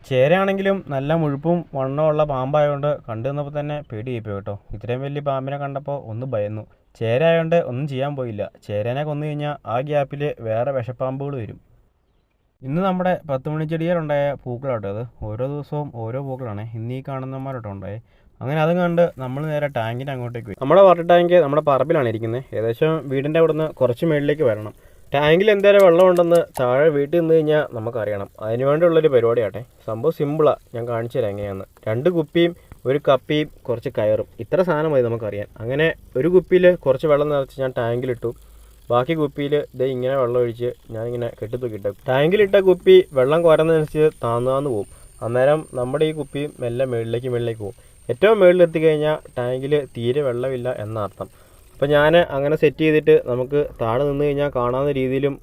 ചേരയാണെങ്കിലും നല്ല മുഴുപ്പും വണ്ണമുള്ള പാമ്പായതുകൊണ്ട് കണ്ടു നിന്നപ്പോൾ തന്നെ പേടിയായിപ്പോയി കേട്ടോ. ഇത്രയും വലിയ പാമ്പിനെ കണ്ടപ്പോൾ ഒന്ന് ഭയന്നു. ചേരയായതുകൊണ്ട് ഒന്നും ചെയ്യാൻ പോയില്ല. ചേരനെ കൊന്നു കഴിഞ്ഞാൽ ആ ഗ്യാപ്പിൽ വേറെ വിഷപ്പാമ്പുകൾ വരും. ഇന്ന് നമ്മുടെ 10 മണിച്ചെടിയിലുണ്ടായ പൂക്കളാട്ടോ അത്. ഓരോ ദിവസവും ഓരോ പൂക്കളാണ്. ഇന്ന് ഈ കാണുന്നമാരോട്ടോ ഉണ്ടായേ. അങ്ങനെ അതും കണ്ട് നമ്മൾ നേരെ ടാങ്കിൻ്റെ അങ്ങോട്ടേക്ക് പോയി. നമ്മുടെ വാട്ടർ ടാങ്ക് നമ്മുടെ പറമ്പിലാണ് ഇരിക്കുന്നത്. ഏകദേശം വീടിൻ്റെ അവിടെ നിന്ന് കുറച്ച് മേളിലേക്ക് വരണം. ടാങ്കിൽ എന്തേലും വെള്ളമുണ്ടെന്ന് താഴെ വീട്ടിൽ നിന്ന് കഴിഞ്ഞാൽ നമുക്കറിയണം. അതിന് വേണ്ടിയുള്ളൊരു പരിപാടിയാട്ടെ. സംഭവം സിമ്പിളാണ്. ഞാൻ കാണിച്ചു തരാം എങ്ങനെയാണെന്ന്. 2 കുപ്പിയും ഒരു കപ്പിയും കുറച്ച് കയറും, ഇത്ര സാധനം മതി നമുക്കറിയാൻ. അങ്ങനെ ഒരു കുപ്പിയിൽ കുറച്ച് വെള്ളം നിറച്ച് ഞാൻ ടാങ്കിലിട്ടു. ബാക്കി കുപ്പിയിൽ ഇതേ ഇങ്ങനെ വെള്ളം ഒഴിച്ച് ഞാനിങ്ങനെ കെട്ടിത്തൂക്കിട്ടു. ടാങ്കിലിട്ട കുപ്പി വെള്ളം കോരുന്നതനുസരിച്ച് താന്നു പോകും. അന്നേരം നമ്മുടെ ഈ കുപ്പി മെല്ലെ മുകളിലേക്ക് പോകും. ഏറ്റവും മുകളിലെത്തി കഴിഞ്ഞാൽ ടാങ്കിൽ തീരെ വെള്ളമില്ല എന്നർത്ഥം. അപ്പോൾ ഞാൻ അങ്ങനെ സെറ്റ് ചെയ്തിട്ട് നമുക്ക് താഴെ നിന്ന് കഴിഞ്ഞാൽ കാണാവുന്ന രീതിയിലും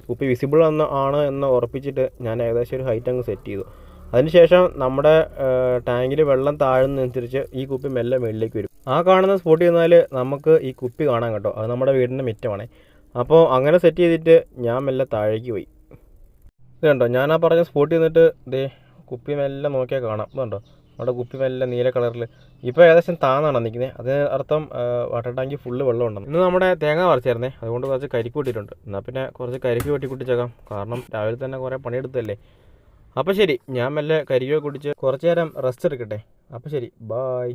കുപ്പി വിസിബിൾ ആണ് എന്ന് ഉറപ്പിച്ചിട്ട് ഞാൻ ഏകദേശം ഒരു ഹൈറ്റ് അങ്ങ് സെറ്റ് ചെയ്തു. അതിനുശേഷം നമ്മുടെ ടാങ്കിൽ വെള്ളം താഴുന്നതനുസരിച്ച് ഈ കുപ്പി മെല്ലെ മുകളിലേക്ക് വരും. ആ കാണുന്ന സ്പോട്ടിൽ നിന്നാൽ നമുക്ക് ഈ കുപ്പി കാണാൻ കേട്ടോ. അത് നമ്മുടെ വീടിൻ്റെ മുറ്റമാണ്. അപ്പോൾ അങ്ങനെ സെറ്റ് ചെയ്തിട്ട് ഞാൻ മെല്ലെ താഴേക്ക് പോയി. ഇത് കണ്ടോ, ഞാൻ ആ പറഞ്ഞ സ്പോട്ടിൽ നിന്നിട്ട് ഇതേ കുപ്പി മെല്ലെ നോക്കിയാൽ കാണാം. ഇതുണ്ടോ, നമ്മുടെ കുപ്പി മെല്ലെ നീല കളറിൽ ഇപ്പോൾ ഏകദേശം താന്നാണ് നിൽക്കുന്നത്. അതിന് അർത്ഥം വാട്ടർ ടാങ്കിൽ ഫുള്ള് വെള്ളം ഉണ്ടെന്ന്. ഇന്ന് നമ്മുടെ തേങ്ങ പറിച്ചായിരുന്നേ, അതുകൊണ്ട് കുറച്ച് കരിക്ക് കൂട്ടിയിട്ടുണ്ട്. എന്നാൽ പിന്നെ കുറച്ച് കരിക്ക് വെട്ടിക്കുട്ടിച്ചേക്കാം. കാരണം രാവിലെ തന്നെ കുറേ പണിയെടുത്തല്ലേ. അപ്പോൾ ശരി, ഞാൻ മെല്ലെ കരിക്ക് കുടിച്ച് കുറച്ച് നേരം റെസ്റ്റ് എടുക്കട്ടെ. അപ്പോൾ ശരി, ബായ്.